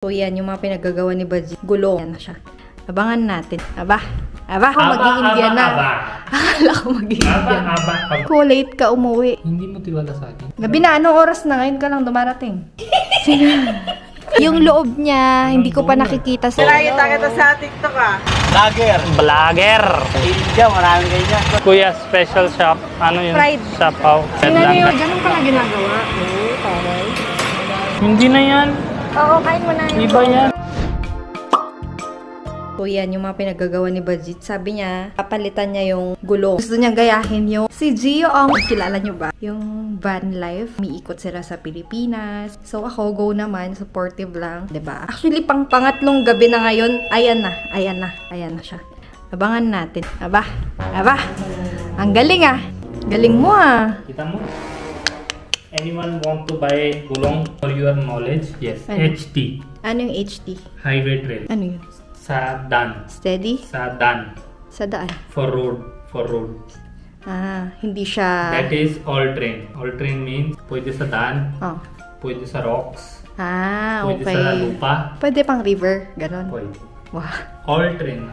So yan, yung mga pinagagawa ni Baji. Gulong. Yan na siya. Abangan natin. Aba ako mag-i-India na. Akala ko mag-i-India na. Ko late ka umuwi. Hindi mo tiwala sa akin. Gabi na, anong oras na ngayon ka lang dumarating? Yung loob niya, hindi ko pa nakikita sa Nakikita kita sa TikTok ah. Vlogger! India, maraming ganyan. Kuya, special shop. Ano yun? Fried. Sapaw. Tingnan niyo, ganun ka na ginagawa. Oo, taray. Hindi na yan. Oo, kain mo na yun. Iba yan. So yan, yung mga pinagagawa ni Bajit. Sabi niya, papalitan niya yung gulong. Gusto niya gayahin yung si Gio ang, kilala niyo ba? Yung van life. Umiikot sila sa Pilipinas. So ako, go naman. Supportive lang. 'Di ba? Actually, pang pangatlong gabi na ngayon, ayan na siya. Abangan natin. Aba. Ang galing ah. Galing mo ah. Kita mo? Anyone want to buy gulong for your knowledge? Yes. Ano? HT. Ano yung HT? Highway trail. Ano yun? Sa dan. Steady? Sa dan. Sa daan? For road. Ah, hindi siya... That is all train. All train means pwede sa dan, Oh. pwede sa rocks, Ah, pwede okay. sa lupa. Pwede pang river, ganon. Pwede. Wow. All train.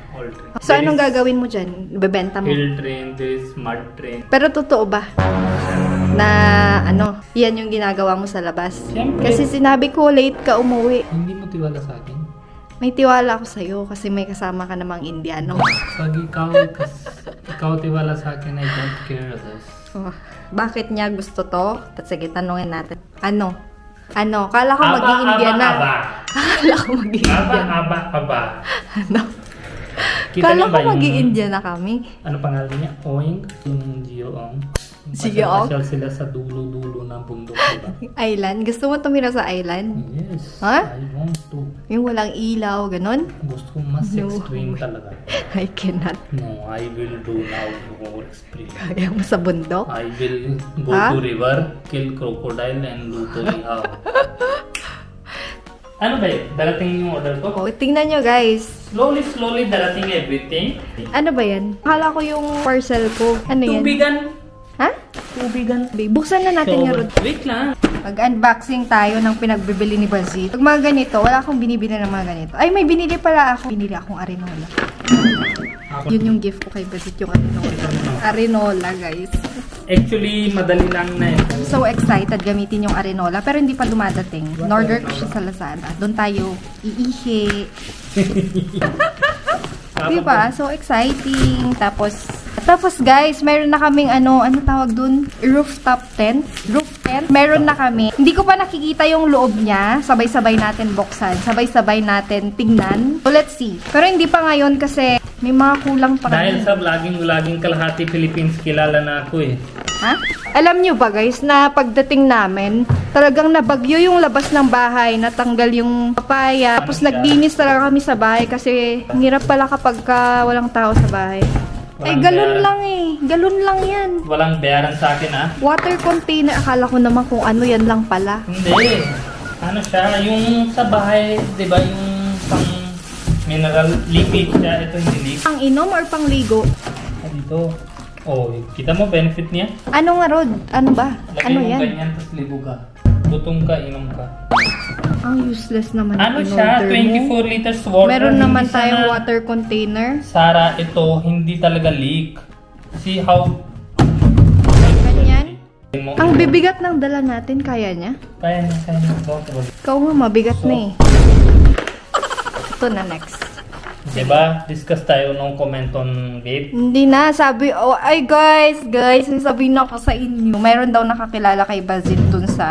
So, anong gagawin mo dyan? Ibebenta mo? Hill train, there is mud train. Pero totoo ba? Na, yan yung ginagawa mo sa labas? Siyempre. Kasi sinabi ko, late ka umuwi. Hindi mo tiwala sa akin? May tiwala ako sa'yo kasi may kasama ka namang Indiano. Pag ikaw tiwala sa akin, I don't care this. Oh, bakit niya gusto to? Sige, tanungin natin. Ano? Kala ko mag-i-India na. Kala ko mag-i-India na. Aba. Ano? Kita Kala niyo ba ko mag-i-India na kami. Ano pangalan niya? Oing? Yung Gioong. Gioong? Pasyal sila sa dulo-dulo ng bundok, diba? Island? Gusto mo tumira sa island? Yes. Ha? I want to. Yung walang ilaw, ganon? Gusto ko mas No. extreme talaga. I cannot. No, I will do now more extreme. Kaya mo sa bundok? I will go Ha? to river, kill crocodile, and do to ihaw. Ano ba yun? Darating yung order ko? Oh, tingnan nyo guys. Slowly darating everything. Ano ba yan? Akala ko yung parcel ko. Ano yan? Tubigan. Ha? Tubigan. Buksan na natin yung road. Wait lang. Mag-unboxing tayo ng pinagbibili ni Bazit. Pag mga ganito, wala akong binibili ng mga ganito. Ay, may binili pala ako. Binili akong arenola. Yun yung gift ko kay Bazit, yung arenola. Arenola, guys. Actually, madali lang na eh. So excited gamitin yung arenola, pero hindi pa dumadating. Norder ko siya sa Lazada. Doon tayo iihi. Diba? So exciting. Tapos guys, meron na kaming ano tawag dun? Rooftop tent. Roof tent. Meron na kami. Hindi ko pa nakikita yung loob niya. Sabay-sabay natin buksan. Sabay-sabay natin tingnan. So let's see. Pero hindi pa ngayon kasi may mga kulang pa Dahil kami. sa vlogging kalahati Philippines, kilala na ako eh. Ha? Alam nyo ba guys, na pagdating namin, talagang nabagyo yung labas ng bahay, natanggal yung papaya, tapos naglinis talaga kami sa bahay kasi hirap pala kapag walang tao sa bahay. Ay, galon lang eh. Galon lang yan. Walang bayaran sa akin ah. Water container, akala ko naman kung ano yan lang pala. Hindi. Ano siya, yung sa bahay, di ba yung pang mineral liquid siya, ito hindi leak. Pang inom or pang ligo? Ah, dito. Oh, kita mo benefit niya? Ano nga Rod? Ano ba? Lagay Ano mo yan? ganyan, tapos ligo ka. Gutom ka, inom ka. Ang useless naman. Ano in siya? order 24 mo. liters water. Meron Hindi naman siya tayong na- water container. Sara, ito hindi talaga leak. See how... Ganyan. Ang bibigat ng dala natin, kaya niya? Kaya niya. Don't worry. Ikaw nga, mabigat na eh. Ito na next. Diba? Discuss tayo nung comment on vape. Hindi na, sabi, oh, ay guys, sabihin ako sa inyo. Meron daw nakakilala kay Bazit dun sa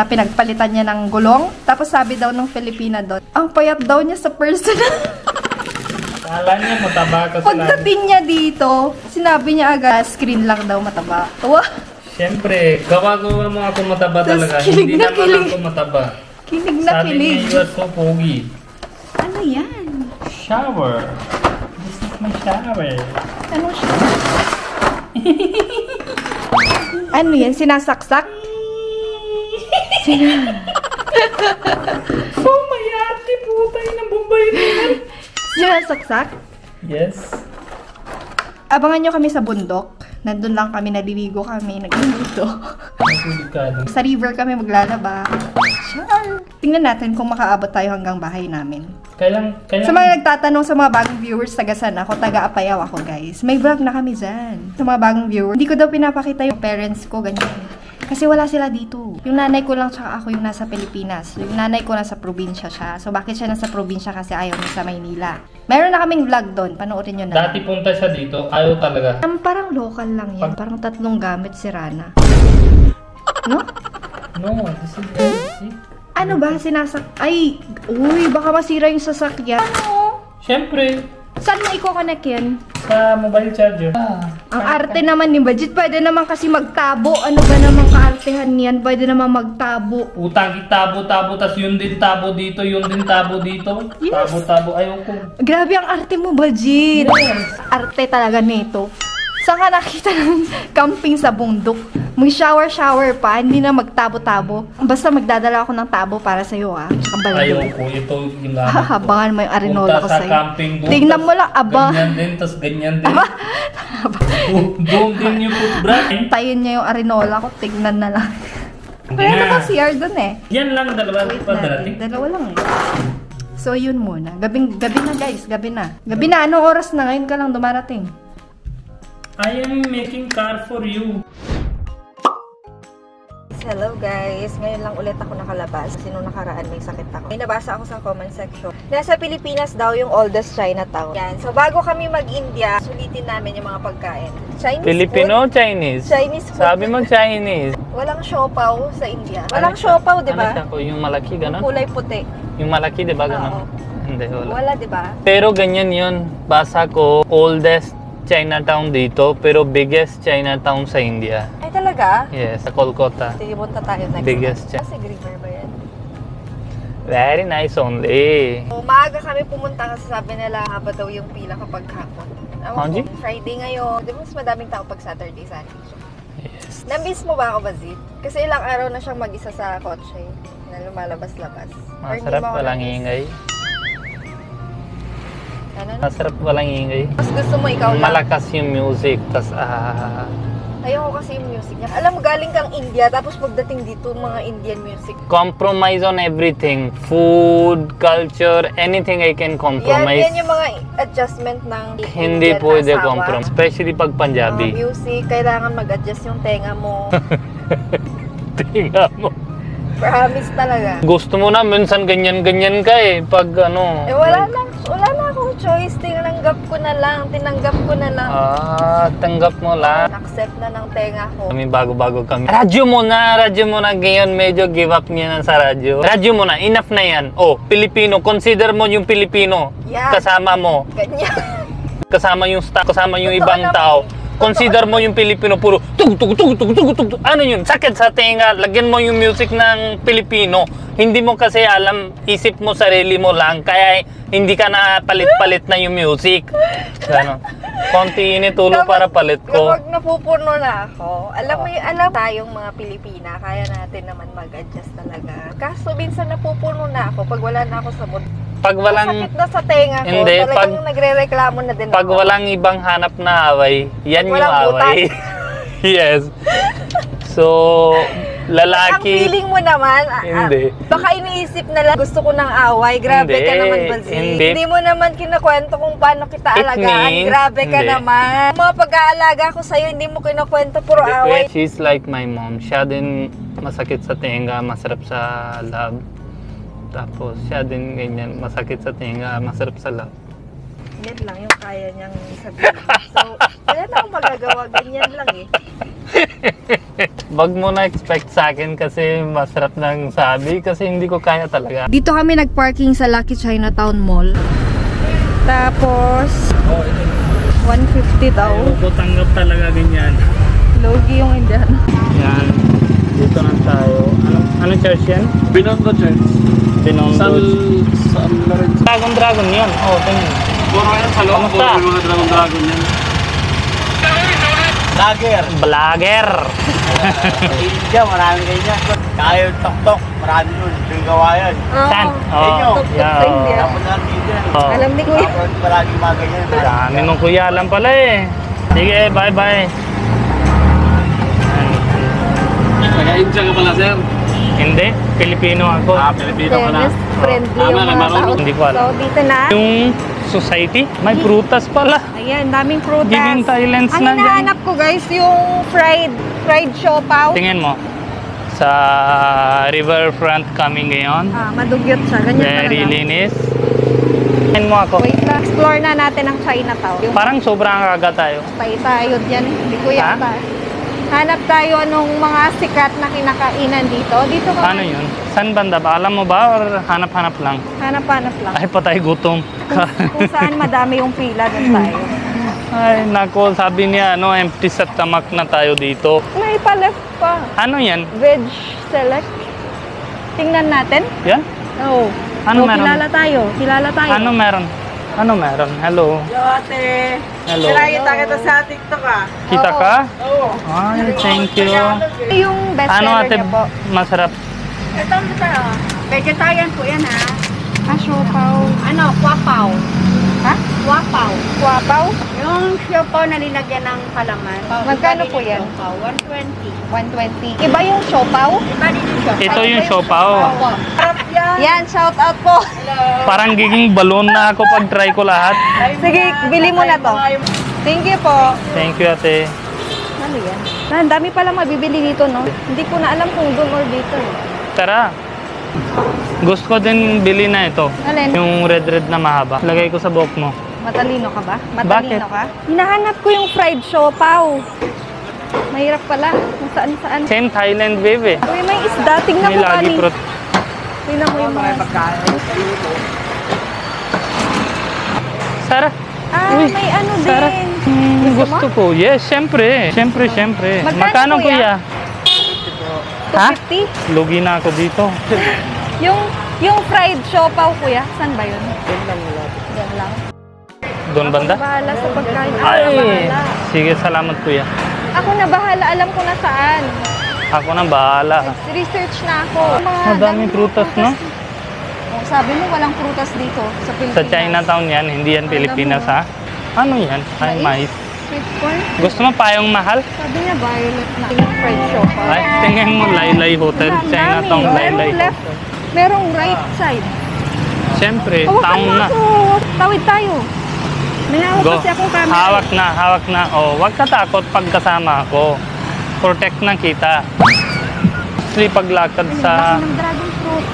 pinagpalitan niya ng gulong. Tapos sabi daw ng Filipina doon, ang payat daw niya sa personal. Kala niya mataba kasi Pagdating niya dito, sinabi niya agad, screen lang daw mataba. Wow. Siyempre, gawa-gawa mo ako mataba Tas talaga. kilig Hindi na naman kilig. ako mataba. Kinig na Sabi kilig. niya, you are so pogi. Ano yan? Shower. This is my shower. Ano siya? Ano yan? Sinasaksak? Oh my ate, putay ng Bombay na yan. Sinasaksak? Yes. Abangan nyo kami sa bundok. Nandun lang kami, naliligo kami, nagluto. Nagulog ka. Sa river kami maglalaba. Char! Tingnan natin kung makaabot tayo hanggang bahay namin. Kailan? Sa mga nagtatanong sa mga bagong viewers, taga saan ako, taga Apayao ako guys. May vlog na kami dyan. Sa mga bagong viewers, hindi ko daw pinapakita yung parents ko, ganyan. Kasi wala sila dito. Yung nanay ko lang tsaka ako yung nasa Pilipinas. Yung nanay ko nasa probinsya siya. So bakit siya nasa probinsya? Kasi ayaw niya sa Maynila. Meron na kaming vlog doon. Panoorin nyo na. Dati punta siya dito, ayaw talaga. Parang local lang yan. Parang 3 gamit si Rana. No? No, this is LG. Ano ba? Ay! Uy, baka masira yung sasakyan. Ano? Siyempre, Saan mo i-connect yan? sa mobile charger. Ang arte naman ni Bajit, pwede naman kasi magtabo. Ano ba naman kaartehan niyan? Pwede naman magtabo. Utang tabo-tabo, tas yun din tabo dito, yun din tabo dito. Yes. Tabo-tabo, ayoko. Grabe ang arte mo, Bajit. Yes. Arte talaga nito. Saan ka nakita ng camping sa bundok? May shower-shower pa, hindi na magtabo-tabo. Basta magdadala ako ng tabo para sa'yo, ah. Tsaka baldo. Ayoko, ito ginamit ko. Hahabangan mo yung arenola ko Punta sa sa'yo. camping doon. Tingnan mo lang, aba. Ganyan din, tas ganyan din. Doon din yung footbrush. Tayin niya yung arenola ko, tignan na lang. Hindi Kaya na. naman CR dun eh. Yan lang, dalawa Wait pa natin, darating. dalawa lang eh. So yun muna. Gabi na guys, gabi na. Gabi na, anong oras na? Ngayon ka lang dumarating. I am making car for you. Hello guys! Ngayon lang ulit ako nakalabas kasi nung nakaraan may sakit ako. May nabasa ako sa comment section. Nasa Pilipinas daw yung oldest Chinatown. Yan. So bago kami mag-India, sulitin namin yung mga pagkain. Chinese Filipino o food? Chinese? Chinese food. Sabi mo Chinese. Walang siopaw sa India. Walang siopaw, di ba? Ano siya? Yung malaki, gano'n? Kulay puti. Yung malaki, di ba, Oo. gano'n? Hindi, wala. Wala, di ba? Pero ganyan yun. Basa ko, oldest Chinatown dito, pero biggest Chinatown sa India. Ay talaga? Yes, sa Kolkata. Sige, punta tayo next Biggest time. Kasi River ba yan? Very nice only. So, maaga kami pumunta kasi sabi nila haba daw yung pila kapag hapon. Hanji? Friday ngayon. Di ba mas madaming tao pag Saturday, Sunday? Yes. Na-miss mo ba ako, Bazit? Kasi ilang araw na siyang mag-isa sa kotse na lumalabas-labas. Or hindi Masarap mo ako walang na-miss? ingay. Ano na? Masarap walang ingay. Mas gusto mo ikaw lang. Malakas yung music, tas Ayoko kasi yung music niya. Alam mo, galing kang India, tapos pagdating dito, mga Indian music. compromise on everything. Food, culture, anything I can compromise. Yan yung mga adjustment ng Hindi Indian pwede asawa. compromise. Especially pag Punjabi. Music, kailangan mag-adjust yung tenga mo. Tingnan mo. Promise talaga. Gusto mo na, minsan ganyan-ganyan ka eh. Pag ano. Eh wala na akong choice. Tinanggap ko na lang. Tanggap mo lang. Accept na ng tenga ko. Kami bago-bago kami. Radyo mo na ngayon. Medyo give up niya na sa radyo. Radyo mo na, enough na yan. Oh, Pilipino, consider mo yung Pilipino. Yan. Kasama mo. Ganyan. Kasama yung staff, kasama yung Totoo ibang naman. tao. Consider mo yung Pilipino puro tug tug tug tug tug tug. Ano yun? Sakit sa tenga. Lagyan mo yung music ng Pilipino. Hindi mo kasi alam, isip mo sarili mo lang. Kaya hindi ka na palit-palit na yung music. Ano? Konti init ulo para palit ko. Kapag napupuno na ako, alam tayong mga Pilipina, kaya natin naman mag-adjust talaga. Kaso minsan napupuno na ako pag wala na ako sa mood. Pag walang Masakit na sa tenga ko, Hindi, talagang nagre-reklamo na din pag ako. walang ibang hanap na away, yan Pag yung walang away. Yes. So, Ang lalaki. feeling mo naman, Hindi. baka iniisip na lang, gusto ko ng away, grabe Hindi, ka naman, Bazit. hindi. Hindi mo naman kinakwento kung paano kita It alagaan, means- grabe ka hindi. naman. Mga pag-aalaga ko sa'yo, hindi mo kinakwento, puro away. She's like my mom. Siya din masakit sa tenga, masarap sa love. Tapos siya din ganyan, masakit sa tenga, masarap sa love. Yan lang yung kaya niyang sabihin. So, wala na akong magagawa, ganyan lang eh. Wag mo na expect sa akin kasi masarap ng sabi kasi hindi ko kaya talaga. Dito kami nag-parking sa Lucky Chinatown Mall. Tapos, Oh, ito. 150 daw. Ayoko tanggap talaga ganyan. Logi yung Indian. Yan. Dito na tayo. Anong church yan? Binondo Church. Binondo. San Lorenzo. Dragon yan. Oh, tingnan. Puro yan sa loob. Kamusta? Puro yung mga dragon yan. Vlogger. Vlogger. India, maraming ganyan. Kaya yung tok-tok, marami yun. Yung gawayan. Saan? Inyo. Tok-tok sa India. Tapos na dito yan. Oh. Alam ni Kuya. Tapos palagi mga ganyan. Dami mong kuya lang pala eh. Sige, bye-bye. Taga-India ka pala, sir. Hindi. Pilipino ako. Pilipino ka na. Fairness, friendly yung mga tao. Hindi ko alam. So, dito na. Yung society, may prutas pala. Ayan, daming prutas. Giving Thailand's Ang na dyan. hinahanap ko guys, yung fried siopaw. Tingin mo, sa riverfront kami ngayon. Madugyot siya. Ganyan Very talaga. linis. Tingin mo ako. Wait lang. Explore na natin ang Chinatown. Yung Parang sobrang kaga tayo. tayo dyan. Hindi ko yata. Hanap tayo nung mga sikat na kinakainan dito. Dito ka. Ano yun? San banda ba? Alam mo ba? Or hanap-hanap lang? Hanap-hanap lang. Ay, patay gutom. Kung saan madami yung pila, doon tayo. Ay, nako, sabi niya, empty sa tamak na tayo dito. May pa-left pa. Ano yan? Veg select. Tingnan natin. Yan? Oo. Ano meron? Kilala tayo. Kilala tayo. Ano meron? Ano meron? Hello? Hello, ate. Hello? Nakita kita sa TikTok ah. Kita ka? Oo. Ay, thank you. Yung best Ano seller ate, niya po. masarap? Ito mo tayo. Vegetarian po yan ha. Siopaw. Ano, kwapaw. Ha? Kwapaw. Kwapaw? Yung siopaw na nilagyan ng palaman. Magkano po yan? 120. 120. Iba yung siopaw? Iba din yung siopaw. Ito yung siopaw. Sarap yan. Yan, shout out po. Parang giging balon na ako pag try ko lahat. Sige, bili mo na to. Thank you po. Thank you ate. Ano yan? Ang dami pala mabibili dito, no? Hindi ko na alam kung doon or dito. Tara. Gusto ko din bili na ito. Alin? Yung red na mahaba. Lagay ko sa buhok mo. Matalino ka ba? Bakit? Matalino ka? Hinahanap ko yung fried siopaw. Mahirap pala. Kung saan-saan. Same Thailand baby. Uy, may isda. Tingnan May mo lagi kani. prot. Tingnan mo yung mga... Sara. May ano Sara. din. Gusto ko. Yes, syempre. Syempre. Magkano, Magkano kuya? kuya? Ha? 250? Lugi na ako dito. Yung fried siopaw, kuya. Saan ba yun? Diyan lang. Doon banda? Bahala sa pagkain. Ako na Ay! bahala. Sige, salamat kuya. Ako na bahala. Alam ko na saan. Ako na bahala. Research na ako. Madaming prutas, no? Oh, sabi mo walang prutas dito sa Pilipinas. Sa Chinatown yan, hindi yan Pilipinas ha. Ano yan? Ay, mais. Sweet corn. Gusto mo payong mahal? Sabi niya violet na. Yung fried siopaw. Ay, tingnan mo, Laylay Hotel. Ang Chinatown, dami. Laylay Merong left. Hotel. Merong right side. Siyempre, Hawakan taong mo na. ako. Tawid tayo. May hawak Go. kasi akong camera. Hawak na. Oh, wag ka takot pag kasama ako. Protect na kita. Actually, paglakad sa Ng dragon fruit.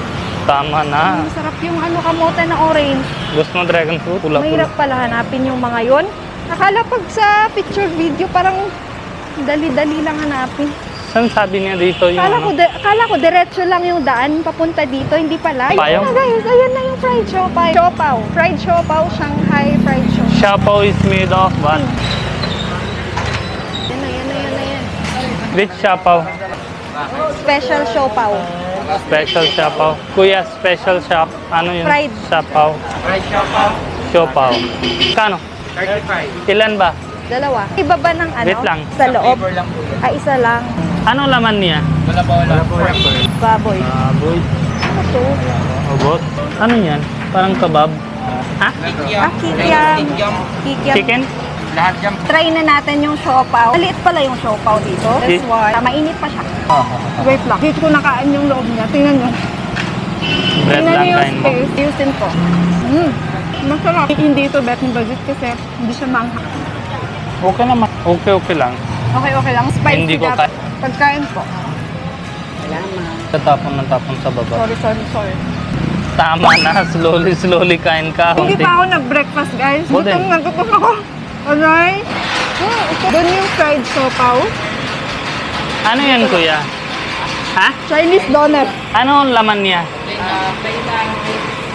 tama na. Masarap yung ano kamote na orange. Gusto mo dragon fruit? Pula-pula. Mahirap pala hanapin yung mga yon. Akala pag sa picture video parang dali-dali lang hanapin. Saan sabi niya dito yung Akala ano? ko diretso lang yung daan papunta dito, hindi pala. Ayun Payong? na guys, ayun na yung fried siopaw. Siopaw. Fried siopaw, Shanghai fried siopaw. Xiaopao is made of what? Yan na. Which Xiaopao? Special siopaw. Special Xiaopao. Kuya, special shop. Ano yun? Fried. Xiaopao. Xiaopao. Kano? 35. Ilan ba? Dalawa. Iba ba ng ano? Wait lang. Sa loob? Isa lang. Ano laman niya? Wala po. Baboy. Baboy. Ano to? Obot. Ano yan? Parang kebab. Ha? Kikiam. Kikiam. Chicken? Lahat yan. Try na natin yung siopaw. Maliit pala yung siopaw dito. This one. Mainit pa siya. Wait lang. Dito ko nakaan yung loob niya. Tingnan nyo. Bread Tingnan lang nyo yung kain mo. space. Ayusin ko. Masarap. Hindi ito bet ng budget kasi hindi siya manghang. Okay naman. Okay lang. Okay lang. Spicy Hindi ko dapat. Pagkain po. Tatapon sa baba. Sorry. Tama na. Slowly kain ka. Hindi Konti. pa ako nag-breakfast, guys. Ako din. Gutom ako. Alright? Doon yung fried siopaw. Ano yan, kuya? Ha? Chinese donut. Ano ang laman niya?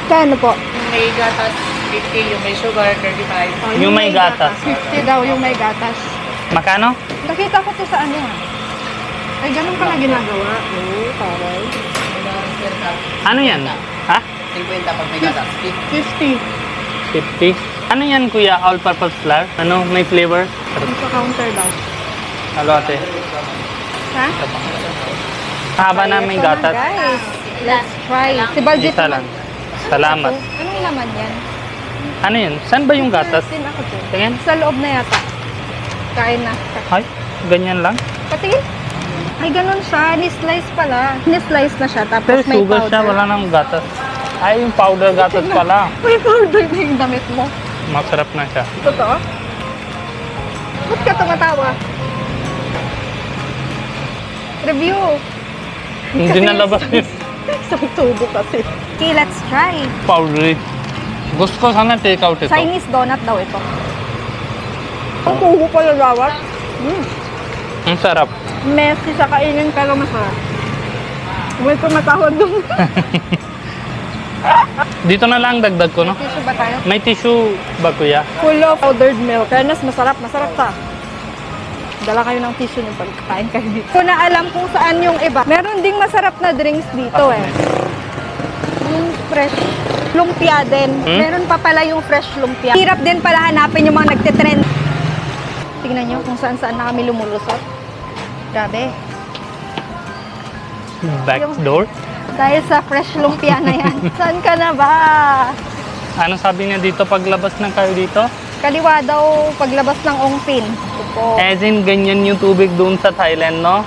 Kano po? May gatas 50, yung may sugar 35. Yung may gatas. 50 daw yung may gatas. Makano? Nakita ko to sa ano ha. Ay, ganun pala ginagawa. Taray. Ano yan? Ha? 50 pag may gatas. 50. 50? Ano yan, kuya? All-purpose flour? Ano? May flavor? Sa counter daw. Halo, ate. Ha? Haba na may Ito na, gatas. guys. Let's try. Si Baljit Isa lang. Salamat. Anong laman yan? Ano yun? Saan ba yung gatas? Din ako to. Tingin? Sa loob na yata. Kain na. Ay, ganyan lang. Patingin. Ay, ganun siya. Ni-slice pala. Ni-slice na siya, tapos Pero may sugar powder. siya, wala nang gatas. Ay, yung powder gatas pala. May powder na yung damit mo. Masarap na siya. Totoo? Ba't ka tumatawa? Review. Hindi na labas yun. Isang tubo kasi. Okay, let's try. Powdery. Gusto ko sana take out ito. Chinese donut daw ito. Ang tubo pala lawat. Ang sarap. Messy sa kainin pero masarap. Huwag ko matawag doon. Dito na lang dagdag ko, no? Tissue ba tayo? May tissue ba, kuya? Full of powdered milk. Fairness, masarap. Masarap ta. Dala kayo ng tissue ng pagkain kayo dito. Kung na alam kung saan yung iba. Meron ding masarap na drinks dito eh. Yung fresh lumpia din. Meron pa pala yung fresh lumpia. Hirap din pala hanapin yung mga nagtitrend. Tingnan nyo kung saan-saan na kami lumulusot. Grabe. Back door? Dahil sa fresh lumpia na yan. Saan ka na ba? Ano sabi niya dito paglabas ng kayo dito? Kaliwa daw paglabas ng Ongpin. Opo. As in, ganyan yung tubig doon sa Thailand, no?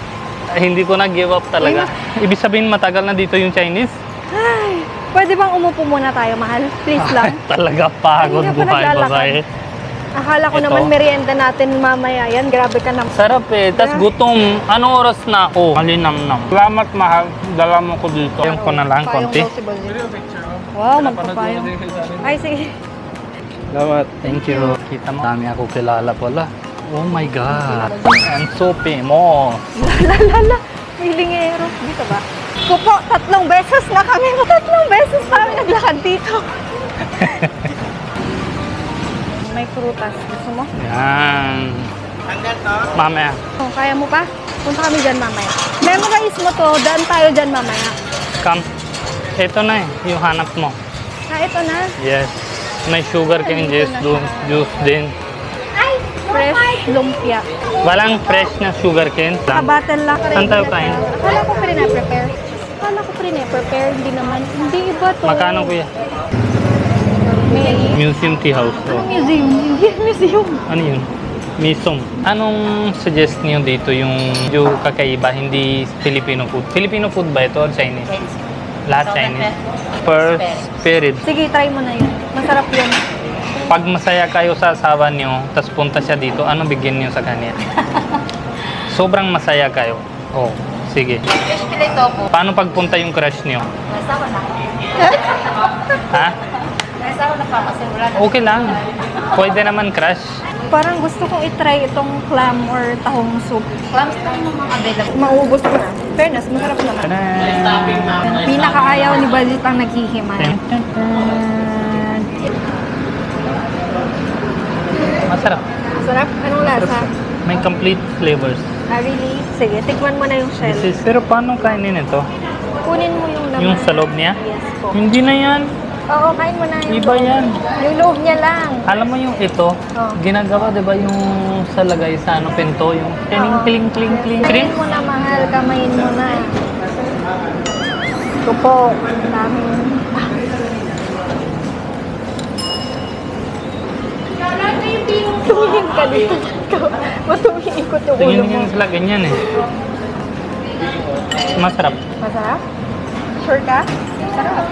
Hindi ko na-give up talaga. Ibig sabihin, matagal na dito yung Chinese? Ay, pwede bang umupo muna tayo, mahal? Please lang. Talaga pagod Hindi ka pa buhay naglalakad. babae. Akala ko Ito. naman merienda natin mamaya yan. Grabe ka naman. Sarap eh. Tas gutom. Anong oras na? Oh, malinamnam. Salamat, mahal. Dala mo ko dito. Yung ko na lang, Payong konti. daw si Baldi. Wow, magpapayong. Ay, sige. Salamat. Thank you. Kita mo. Dami ako kilala pala. Oh my God. I'm so famous. Lalala. May lingero. Dito ba? Kupo, 3 beses na kami. 3 beses na kami naglakad dito. May prutas. Gusto mo? Yan. Mamaya. Oh, kaya mo pa? Punta kami dyan mamaya. Memorize mo to. Daan tayo dyan mamaya. Come. Ito na eh. Yung hanap mo. Ah, ito na. Yes. May sugar cane juice din. Fresh lumpia. Walang fresh na sugar cane. Kabatal lang. Saan tayo kain? Akala ko pre-prepare. Akala ko pre-prepare. Hindi naman. Hindi iba to. Magkano kuya? May... Museum Tea House. Oh. Museum. Hindi museum. Ano yun? Misong. Anong suggest niyo dito yung kakaiba, hindi Filipino food? Filipino food ba ito or Chinese? Lahat Chinese. Per spirit. Sige, try mo na yun. Masarap yun. Pag masaya kayo sa asawa niyo, tapos punta siya dito, ano bigyan niyo sa kanya? Sobrang masaya kayo. Oh, sige. Fish fillet tofu. Paano pagpunta yung crush niyo? Nasawa na. Ha? Nasawa na pa kasi wala na. Okay lang. Pwede naman crush. Parang gusto kong itry itong clam or tahong soup. Clams lang yung mga available. Maubos ko na. Fairness, masarap naman. Pinakaayaw ni Balit ang naghihimay. Masarap. Masarap? Anong lasa? May complete flavors. Ah, really? Sige, tikman mo na yung shell. Pero paano kainin ito? Kunin mo yung laman. Yung sa loob niya? Yes po. Hindi na yan. Oo, kain mo na yung Iba loob. yan. Yung loob niya lang. Alam mo yung ito, Oh. ginagawa 'di ba yung sa lagay sa ano pinto, yung Oo. kling kling kling. Kamayin mo na, mahal. Kamayin mo na. Ito po. Daming... Tumingin ka dito. Matumiikot yung ulo Tingin mo. yung sila ganyan eh. Masarap. Masarap? Sure ka? Sarap.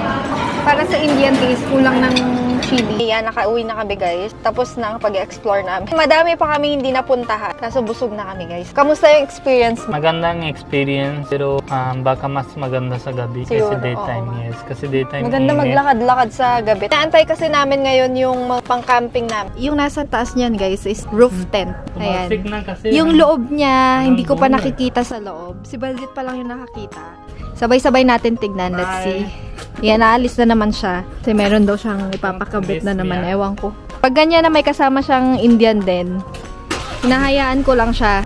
Para sa Indian taste, kulang ng chili. Yan, nakauwi na kami guys. Tapos na ang pag-explore namin. Madami pa kami hindi napuntahan. Kaso busog na kami guys. Kamusta yung experience? Magandang experience pero baka mas maganda sa gabi Siguro, kasi daytime, oo. yes. Kasi daytime Maganda init. maglakad-lakad sa gabi. Naantay kasi namin ngayon yung pang-camping namin. Yung nasa taas niyan guys is roof tent. Tumaksik Ayan. na kasi. Yung loob niya, hindi ko pa gulo eh. nakikita sa loob. Si Balgit pa lang yung nakakita. Sabay-sabay natin tignan. Let's see. Yan, naalis na naman siya. Kasi meron daw siyang ipapakabit na naman. Ewan ko. Pag ganyan na may kasama siyang Indian din, hinahayaan ko lang siya.